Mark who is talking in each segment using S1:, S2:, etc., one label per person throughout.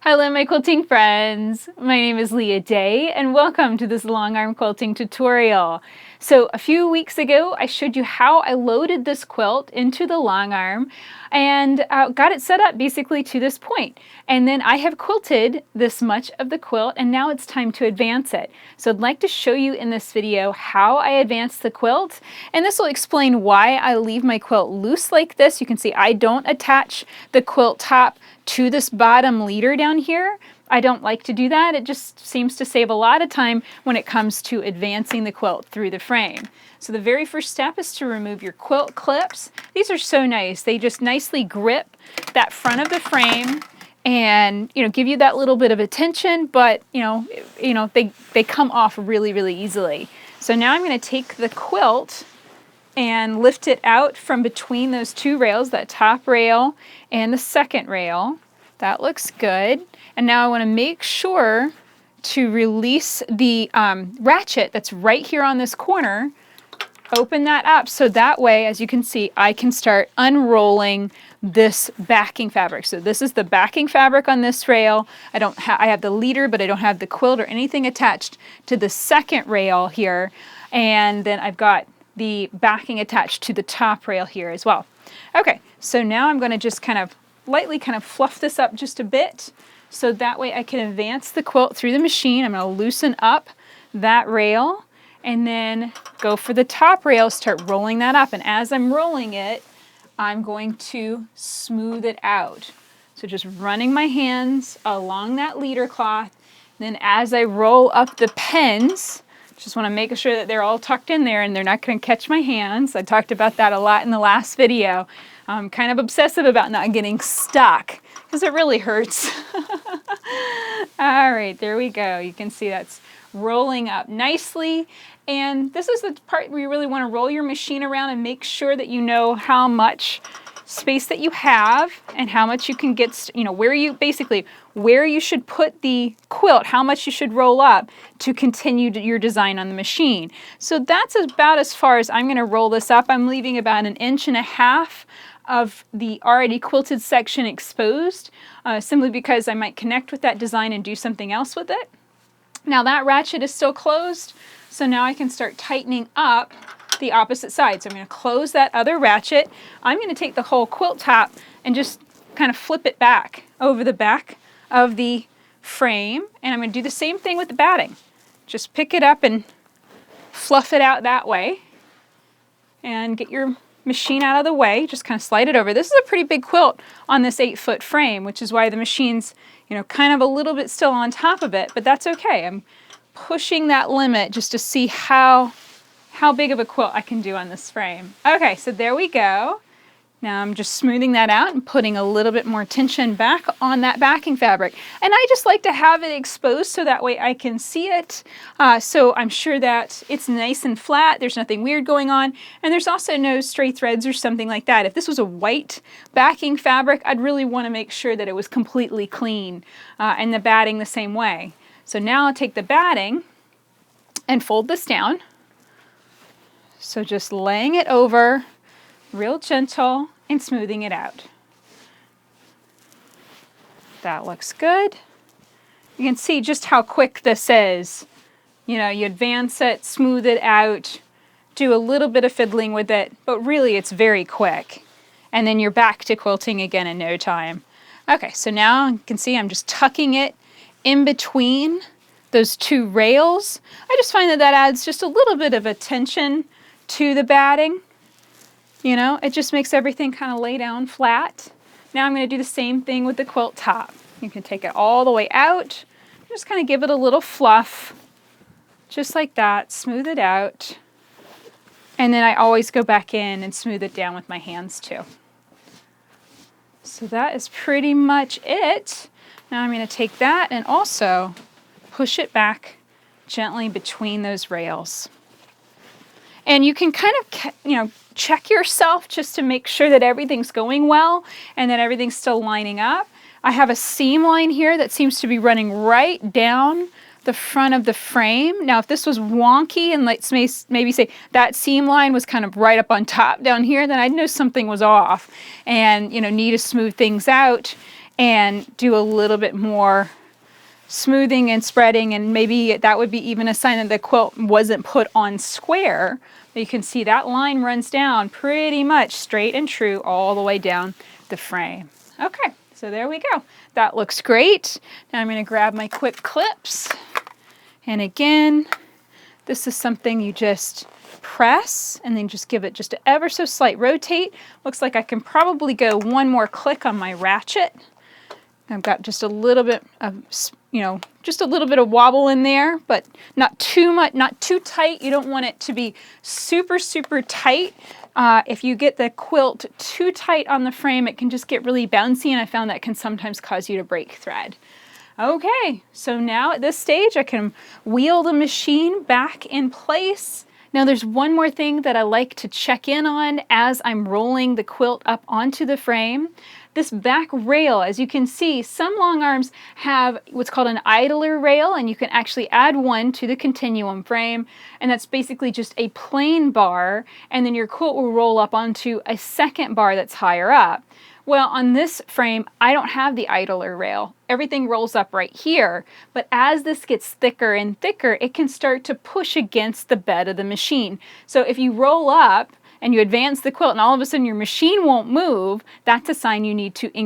S1: Hello my quilting friends, my name is Leah Day and welcome to this long arm quilting tutorial. So a few weeks ago I showed you how I loaded this quilt into the long arm and got it set up basically to this point. And then I have quilted this much of the quilt and now it's time to advance it. So I'd like to show you in this video how I advance the quilt, and this will explain why I leave my quilt loose like this. You can see I don't attach the quilt top to this bottom leader down here. I don't like to do that. It just seems to save a lot of time when it comes to advancing the quilt through the frame. So the very first step is to remove your quilt clips. These are so nice. They just nicely grip that front of the frame and give you that little bit of a tension, but they come off really easily. So now I'm going to take the quilt and lift it out from between those two rails, that top rail and the second rail. That looks good. And now I want to make sure to release the ratchet that's right here on this corner. Open that up so that way, as you can see, I can start unrolling this backing fabric. So this is the backing fabric on this rail. I have the leader, but I don't have the quilt or anything attached to the second rail here. And then I've got the backing attached to the top rail here as well. Okay, so now I'm going to just lightly fluff this up just a bit so that way I can advance the quilt through the machine. I'm going to loosen up that rail and then go for the top rail, start rolling that up. And as I'm rolling it, I'm going to smooth it out. So just running my hands along that leader cloth. Then as I roll up the pens, just want to make sure that they're all tucked in there and they're not going to catch my hands. I talked about that a lot in the last video. I'm kind of obsessive about not getting stuck because it really hurts. All right, there we go. You can see that's rolling up nicely. And this is the part where you really want to roll your machine around and make sure that you know how much space that you have and how much you can get, where you should put the quilt, how much you should roll up to continue your design on the machine. So that's about as far as I'm going to roll this up. I'm leaving about 1.5 inches of the already quilted section exposed, simply because I might connect with that design and do something else with it. Now that ratchet is still closed, so now I can start tightening up the opposite side. So I'm going to close that other ratchet. I'm going to take the whole quilt top and just kind of flip it back over the back of the frame, and I'm going to do the same thing with the batting. Just pick it up and fluff it out that way and get your machine out of the way. Just kind of slide it over. This is a pretty big quilt on this 8-foot frame, which is why the machine's kind of a little bit still on top of it, but that's okay. I'm pushing that limit just to see how big of a quilt I can do on this frame. Okay, so there we go. Now I'm just smoothing that out and putting a little bit more tension back on that backing fabric. And I just like to have it exposed so that way I can see it. So I'm sure that it's nice and flat, there's nothing weird going on, and there's also no stray threads or something like that. If this was a white backing fabric, I'd really want to make sure that it was completely clean, and the batting the same way. So now I'll take the batting and fold this down. So just laying it over, real gentle, and smoothing it out. That looks good. You can see just how quick this is. You advance it, smooth it out, do a little bit of fiddling with it, but really it's very quick. And then you're back to quilting again in no time. Okay, so now you can see I'm just tucking it in between those two rails. I just find that adds just a little bit of a tension to the batting. It just makes everything kind of lay down flat. Now I'm going to do the same thing with the quilt top. You can take it all the way out, just kind of give it a little fluff, just like that, smooth it out. And then I always go back in and smooth it down with my hands too. So that is pretty much it. Now I'm going to take that and also push it back gently between those rails. And you can kind of, check yourself just to make sure that everything's going well and that everything's still lining up. I have a seam line here that seems to be running right down the front of the frame. Now, if this was wonky and let's maybe say that seam line was kind of right up on top down here, then I'd know something was off and, need to smooth things out and do a little bit more smoothing and spreading, and maybe that would be even a sign that the quilt wasn't put on square. But you can see that line runs down pretty much straight and true all the way down the frame. Okay, so there we go. That looks great. Now I'm going to grab my quick clips, and again, this is something you just press and then just give it just an ever so slight rotate. Looks like I can probably go one more click on my ratchet. I've got just a little bit of, just a little bit of wobble in there, but not too much, not too tight. You don't want it to be super, super tight. If you get the quilt too tight on the frame, it can just get really bouncy, and I found that can sometimes cause you to break thread. Okay, so now at this stage, I can wheel the machine back in place. Now there's one more thing that I like to check in on as I'm rolling the quilt up onto the frame. This back rail, as you can see, some long arms have what's called an idler rail, and you can actually add one to the continuum frame, and that's basically just a plain bar, and then your quilt will roll up onto a second bar that's higher up. Well, on this frame, I don't have the idler rail. Everything rolls up right here, but as this gets thicker and thicker, it can start to push against the bed of the machine. So if you roll up and you advance the quilt and all of a sudden your machine won't move, that's a sign you need to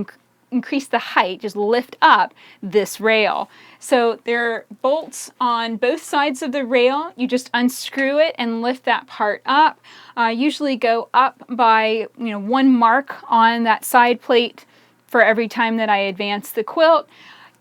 S1: increase the height, just lift up this rail. So there are bolts on both sides of the rail. You just unscrew it and lift that part up. Usually go up by one mark on that side plate for every time that I advance the quilt.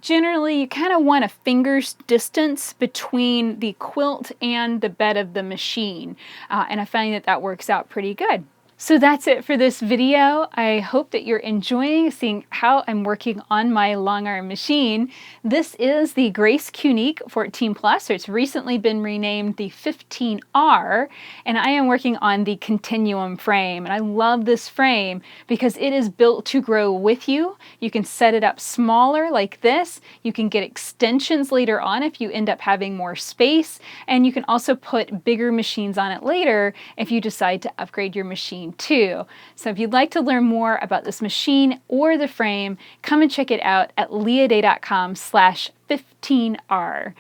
S1: Generally, you kind of want a finger's distance between the quilt and the bed of the machine, and I find that that works out pretty good. So that's it for this video. I hope that you're enjoying seeing how I'm working on my long arm machine. This is the Grace Qnique 14 Plus, so it's recently been renamed the 15R, and I am working on the continuum frame. And I love this frame because it is built to grow with you. You can set it up smaller like this. You can get extensions later on if you end up having more space, and you can also put bigger machines on it later if you decide to upgrade your machine too. So if you'd like to learn more about this machine or the frame, come and check it out at leahday.com/15R.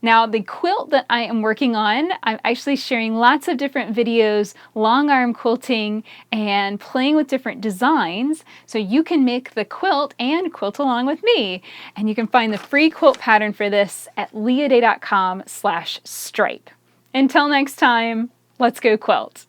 S1: Now the quilt that I am working on, I'm actually sharing lots of different videos, long arm quilting and playing with different designs, so you can make the quilt and quilt along with me. And you can find the free quilt pattern for this at leahday.com/stripe. Until next time, let's go quilt.